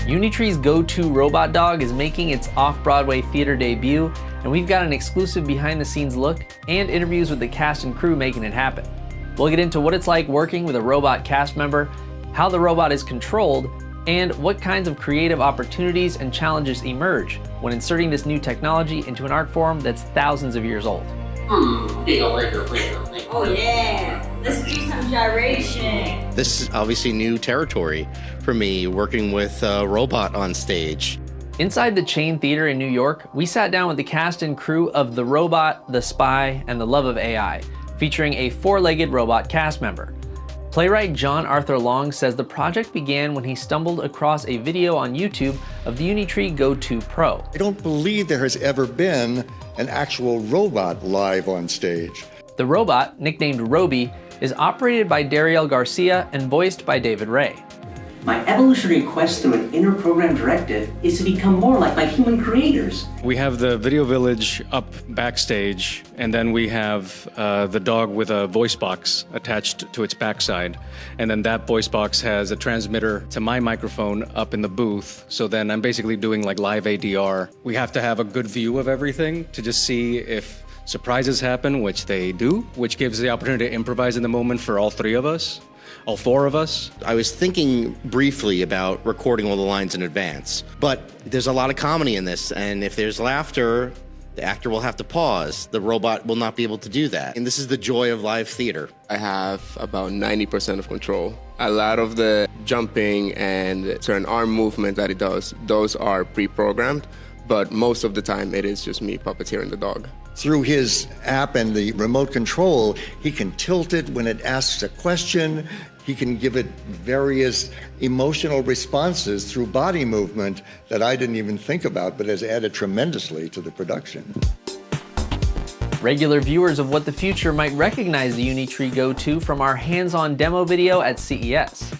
Unitree's go-to robot dog is making its off-Broadway theater debut, and we've got an exclusive behind-the-scenes look and interviews with the cast and crew making it happen. We'll get into what it's like working with a robot cast member, how the robot is controlled, and what kinds of creative opportunities and challenges emerge when inserting this new technology into an art form that's thousands of years old. Oh yeah, let's do some gyration. This is obviously new territory for me, working with a robot on stage. Inside the Chain Theater in New York, we sat down with the cast and crew of The Robot, The Spy, and The Love of AI, featuring a four-legged robot cast member. Playwright John Arthur Long says the project began when he stumbled across a video on YouTube of the Unitree Go 2 Pro. I don't believe there has ever been an actual robot live on stage. The robot, nicknamed Roby, is operated by Dariel Garcia and voiced by David Ray. My evolutionary quest through an inner program directive is to become more like my human creators. We have the video village up backstage, and then we have the dog with a voice box attached to its backside. And then that voice box has a transmitter to my microphone up in the booth. So then I'm basically doing like live ADR. We have to have a good view of everything to just see if surprises happen, which they do, which gives the opportunity to improvise in the moment for all three of us. All four of us. I was thinking briefly about recording all the lines in advance, but there's a lot of comedy in this, and if there's laughter, the actor will have to pause. The robot will not be able to do that. And this is the joy of live theater. I have about 90% of control. A lot of the jumping and certain arm movement that it does, those are pre-programmed, but most of the time it is just me puppeteering the dog. Through his app and the remote control, he can tilt it when it asks a question. He can give it various emotional responses through body movement that I didn't even think about, but has added tremendously to the production. Regular viewers of What the Future might recognize the Unitree Go 2 from our hands-on demo video at CES.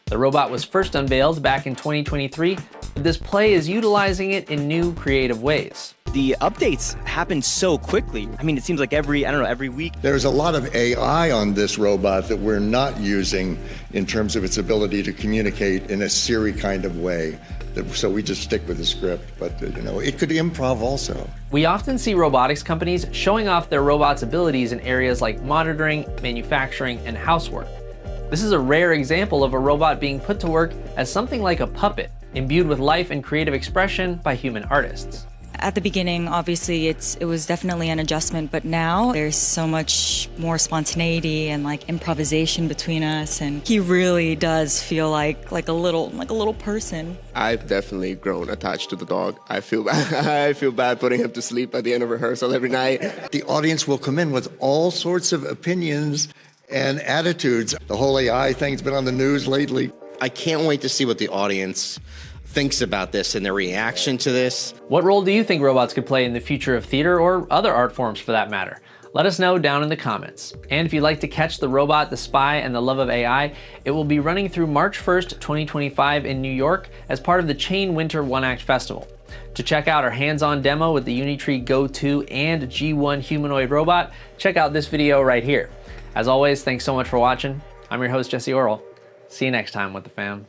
The robot was first unveiled back in 2023, but this play is utilizing it in new, creative ways. The updates happen so quickly. I mean, it seems like every week. There's a lot of AI on this robot that we're not using in terms of its ability to communicate in a Siri kind of way. So we just stick with the script, but it could improv also. We often see robotics companies showing off their robots' abilities in areas like monitoring, manufacturing, and housework. This is a rare example of a robot being put to work as something like a puppet, imbued with life and creative expression by human artists. At the beginning, obviously, it was definitely an adjustment, but now there's so much more spontaneity and like improvisation between us, and he really does feel like a little person. I've definitely grown attached to the dog. I feel bad. I feel bad putting him to sleep at the end of rehearsal every night. The audience will come in with all sorts of opinions and attitudes. The whole AI thing's been on the news lately. I can't wait to see what the audience thinks about this and their reaction to this. What role do you think robots could play in the future of theater or other art forms for that matter? Let us know down in the comments. And if you'd like to catch The Robot, The Spy, and The Love of AI, it will be running through March 1st, 2025 in New York as part of the Chain Winter One Act Festival. To check out our hands-on demo with the Unitree Go 2 and G1 humanoid robot, check out this video right here. As always, thanks so much for watching. I'm your host, Jesse Orrell. See you next time with the fam.